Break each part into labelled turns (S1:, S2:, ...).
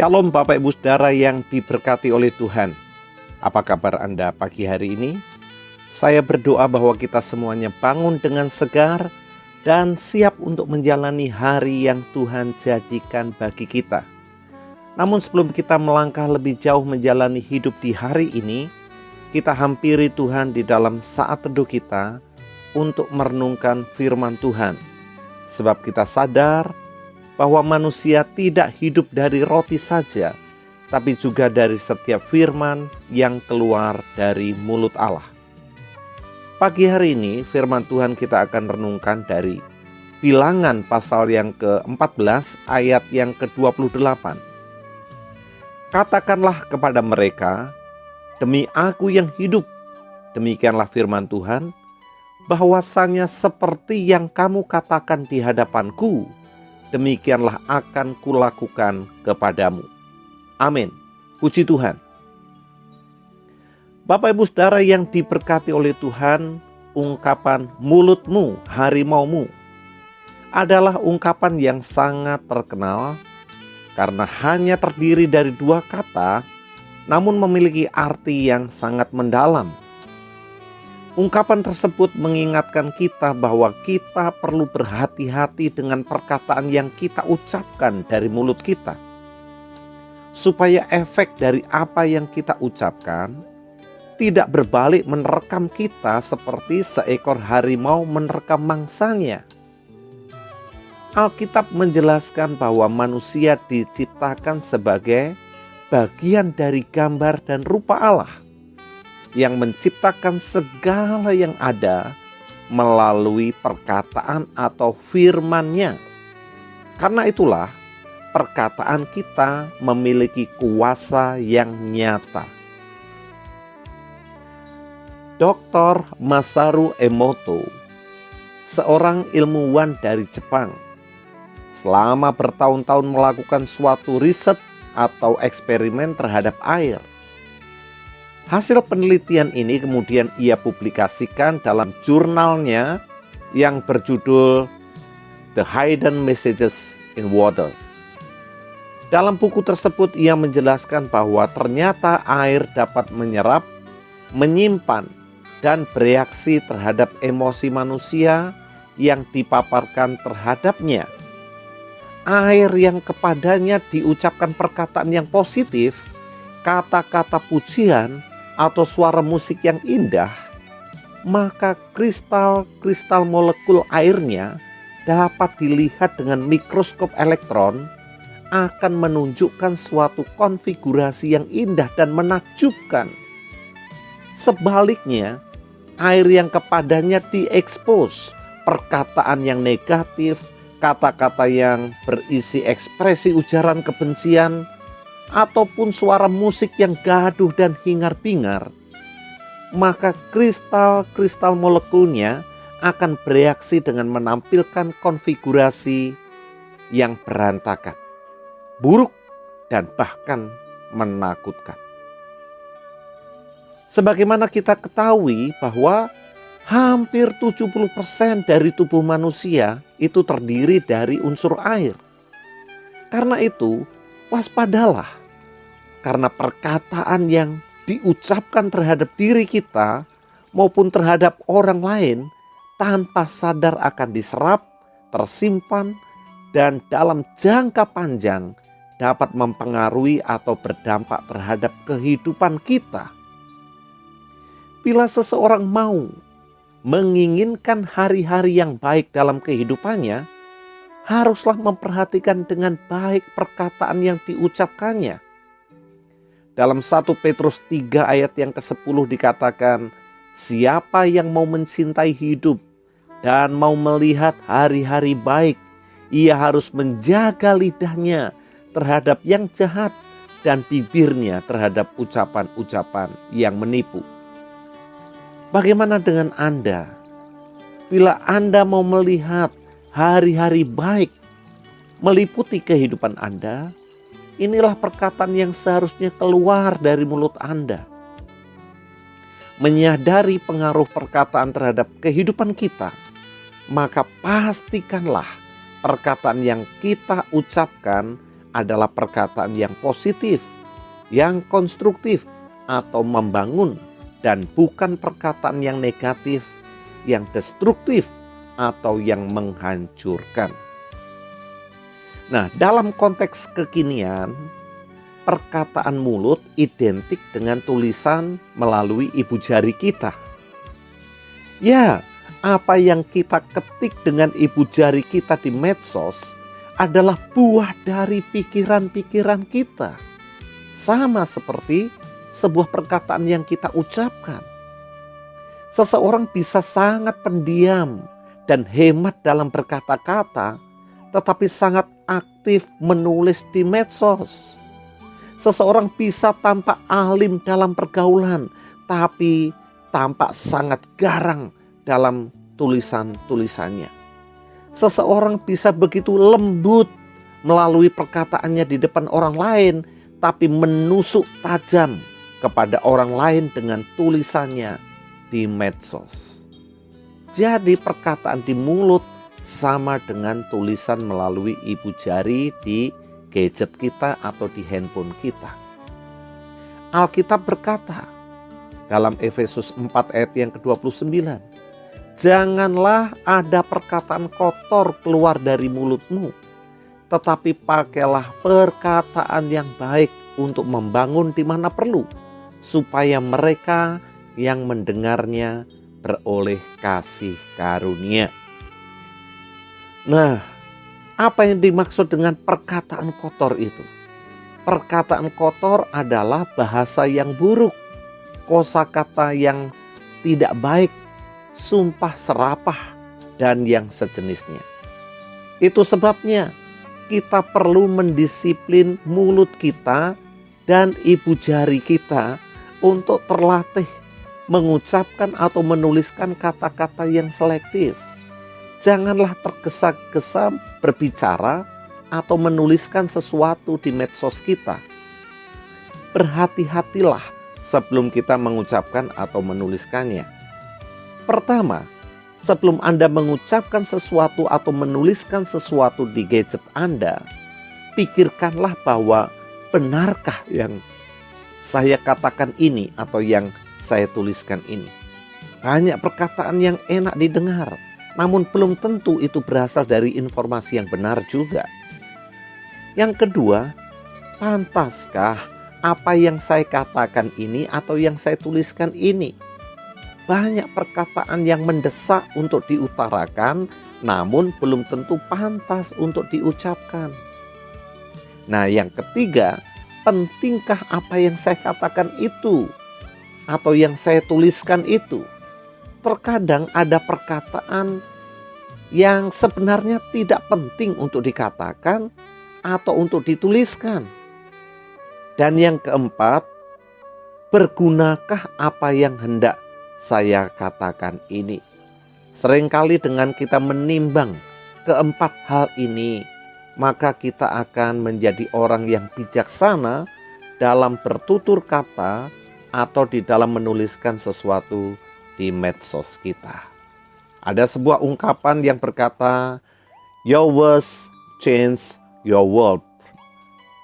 S1: Shalom Bapak Ibu Saudara yang diberkati oleh Tuhan. Apa kabar Anda pagi hari ini? Saya berdoa bahwa kita semuanya bangun dengan segar dan siap untuk menjalani hari yang Tuhan jadikan bagi kita. Namun sebelum kita melangkah lebih jauh menjalani hidup di hari ini, kita hampiri Tuhan di dalam saat teduh kita untuk merenungkan firman Tuhan. Sebab kita sadar bahwa manusia tidak hidup dari roti saja, tapi juga dari setiap firman yang keluar dari mulut Allah. Pagi hari ini firman Tuhan kita akan renungkan dari Bilangan pasal yang ke-14 ayat yang ke-28. Katakanlah kepada mereka, demi Aku yang hidup, demikianlah firman Tuhan, bahwasanya seperti yang kamu katakan di hadapanku, demikianlah akan kulakukan kepadamu. Amin. Puji Tuhan. Bapak Ibu Saudara yang diberkati oleh Tuhan, ungkapan mulutmu harimaumu adalah ungkapan yang sangat terkenal karena hanya terdiri dari dua kata, namun memiliki arti yang sangat mendalam. Ungkapan tersebut mengingatkan kita bahwa kita perlu berhati-hati dengan perkataan yang kita ucapkan dari mulut kita. Supaya efek dari apa yang kita ucapkan tidak berbalik menerkam kita seperti seekor harimau menerkam mangsanya. Alkitab menjelaskan bahwa manusia diciptakan sebagai bagian dari gambar dan rupa Allah yang menciptakan segala yang ada melalui perkataan atau firman-Nya. Karena itulah perkataan kita memiliki kuasa yang nyata. Dr. Masaru Emoto, seorang ilmuwan dari Jepang, selama bertahun-tahun melakukan suatu riset atau eksperimen terhadap air. Hasil penelitian ini kemudian ia publikasikan dalam jurnalnya yang berjudul The Hidden Messages in Water. Dalam buku tersebut ia menjelaskan bahwa ternyata air dapat menyerap, menyimpan, dan bereaksi terhadap emosi manusia yang dipaparkan terhadapnya. Air yang kepadanya diucapkan perkataan yang positif, kata-kata pujian, atau suara musik yang indah, maka kristal-kristal molekul airnya dapat dilihat dengan mikroskop elektron akan menunjukkan suatu konfigurasi yang indah dan menakjubkan. Sebaliknya, air yang kepadanya diekspos, perkataan yang negatif, kata-kata yang berisi ekspresi ujaran kebencian, ataupun suara musik yang gaduh dan hingar-bingar, maka kristal-kristal molekulnya akan bereaksi dengan menampilkan konfigurasi yang berantakan, buruk, dan bahkan menakutkan. Sebagaimana kita ketahui bahwa hampir 70% dari tubuh manusia itu terdiri dari unsur air. Karena itu, waspadalah. Karena perkataan yang diucapkan terhadap diri kita maupun terhadap orang lain tanpa sadar akan diserap, tersimpan, dan dalam jangka panjang dapat mempengaruhi atau berdampak terhadap kehidupan kita. Bila seseorang mau menginginkan hari-hari yang baik dalam kehidupannya, haruslah memperhatikan dengan baik perkataan yang diucapkannya. Dalam 1 Petrus 3 ayat yang ke-10 dikatakan, siapa yang mau mencintai hidup dan mau melihat hari-hari baik, ia harus menjaga lidahnya terhadap yang jahat dan bibirnya terhadap ucapan-ucapan yang menipu. Bagaimana dengan Anda? Bila Anda mau melihat hari-hari baik meliputi kehidupan Anda, inilah perkataan yang seharusnya keluar dari mulut Anda. Menyadari pengaruh perkataan terhadap kehidupan kita, maka pastikanlah perkataan yang kita ucapkan adalah perkataan yang positif, yang konstruktif, atau membangun, dan bukan perkataan yang negatif, yang destruktif, atau yang menghancurkan. Nah, dalam konteks kekinian, perkataan mulut identik dengan tulisan melalui ibu jari kita. Ya, apa yang kita ketik dengan ibu jari kita di medsos adalah buah dari pikiran-pikiran kita. Sama seperti sebuah perkataan yang kita ucapkan. Seseorang bisa sangat pendiam dan hemat dalam berkata-kata, tetapi sangat aktif menulis di medsos. Seseorang bisa tampak alim dalam pergaulan, tapi tampak sangat garang dalam tulisan-tulisannya. Seseorang bisa begitu lembut melalui perkataannya di depan orang lain, tapi menusuk tajam kepada orang lain dengan tulisannya di medsos. Jadi perkataan di mulut sama dengan tulisan melalui ibu jari di gadget kita atau di handphone kita. Alkitab berkata dalam Efesus 4 ayat yang ke-29, janganlah ada perkataan kotor keluar dari mulutmu, tetapi pakailah perkataan yang baik untuk membangun di mana perlu, supaya mereka yang mendengarnya beroleh kasih karunia. Nah, apa yang dimaksud dengan perkataan kotor itu? Perkataan kotor adalah bahasa yang buruk, kosakata yang tidak baik, sumpah serapah, dan yang sejenisnya. Itu sebabnya kita perlu mendisiplin mulut kita dan ibu jari kita untuk terlatih mengucapkan atau menuliskan kata-kata yang selektif. Janganlah tergesa-gesa berbicara atau menuliskan sesuatu di medsos kita. Berhati-hatilah sebelum kita mengucapkan atau menuliskannya. Pertama, sebelum Anda mengucapkan sesuatu atau menuliskan sesuatu di gadget Anda, pikirkanlah bahwa benarkah yang saya katakan ini atau yang saya tuliskan ini. Banyak perkataan yang enak didengar, namun belum tentu itu berasal dari informasi yang benar juga. Yang kedua, pantaskah apa yang saya katakan ini atau yang saya tuliskan ini? Banyak perkataan yang mendesak untuk diutarakan, namun belum tentu pantas untuk diucapkan. Nah, yang ketiga, pentingkah apa yang saya katakan itu atau yang saya tuliskan itu? Terkadang ada perkataan yang sebenarnya tidak penting untuk dikatakan atau untuk dituliskan. Dan yang keempat, bergunakah apa yang hendak saya katakan ini? Seringkali dengan kita menimbang keempat hal ini, maka kita akan menjadi orang yang bijaksana dalam bertutur kata atau di dalam menuliskan sesuatu di medsos kita. Ada sebuah ungkapan yang berkata, your words change your world.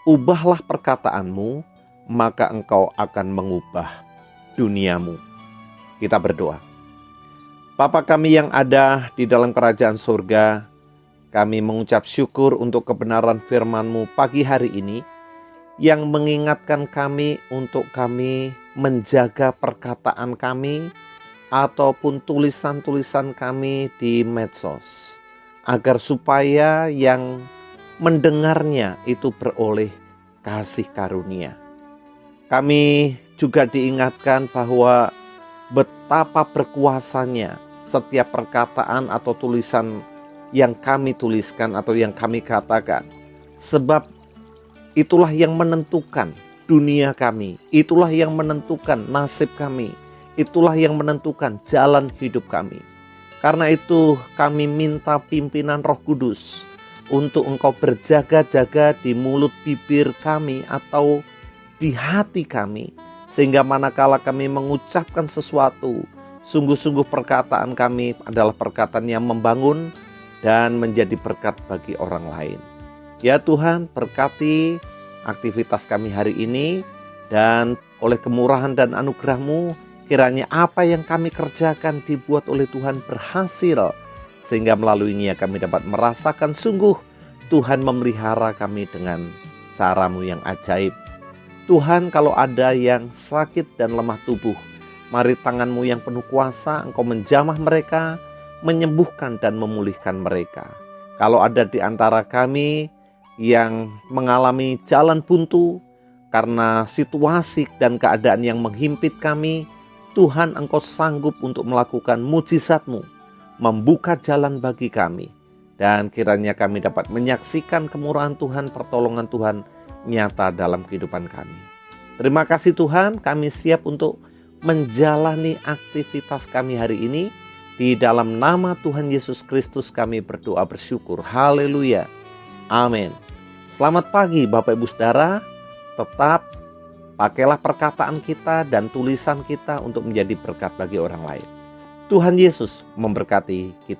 S1: Ubahlah perkataanmu, maka engkau akan mengubah duniamu. Kita berdoa. Bapa kami yang ada di dalam kerajaan surga, kami mengucap syukur untuk kebenaran firman-Mu pagi hari ini yang mengingatkan kami untuk kami menjaga perkataan kami ataupun tulisan-tulisan kami di medsos, agar supaya yang mendengarnya itu beroleh kasih karunia. Kami juga diingatkan bahwa betapa berkuasanya setiap perkataan atau tulisan yang kami tuliskan atau yang kami katakan. Sebab itulah yang menentukan dunia kami, itulah yang menentukan nasib kami, itulah yang menentukan jalan hidup kami. Karena itu kami minta pimpinan Roh Kudus untuk Engkau berjaga-jaga di mulut bibir kami atau di hati kami, sehingga manakala kami mengucapkan sesuatu, sungguh-sungguh perkataan kami adalah perkataan yang membangun dan menjadi berkat bagi orang lain. Ya Tuhan, berkati aktivitas kami hari ini, dan oleh kemurahan dan anugerah-Mu, kiranya apa yang kami kerjakan dibuat oleh Tuhan berhasil, sehingga melaluinya kami dapat merasakan sungguh Tuhan memelihara kami dengan cara-Mu yang ajaib. Tuhan, kalau ada yang sakit dan lemah tubuh, mari tangan-Mu yang penuh kuasa Engkau menjamah mereka, menyembuhkan dan memulihkan mereka. Kalau ada di antara kami yang mengalami jalan buntu karena situasi dan keadaan yang menghimpit kami, Tuhan, Engkau sanggup untuk melakukan mujizat-Mu, membuka jalan bagi kami, dan kiranya kami dapat menyaksikan kemurahan Tuhan, pertolongan Tuhan nyata dalam kehidupan kami. Terima kasih Tuhan, kami siap untuk menjalani aktivitas kami hari ini. Di dalam nama Tuhan Yesus Kristus kami berdoa bersyukur. Haleluya. Amin. Selamat pagi Bapak Ibu Saudara. Tetap pakailah perkataan kita dan tulisan kita untuk menjadi berkat bagi orang lain. Tuhan Yesus memberkati kita.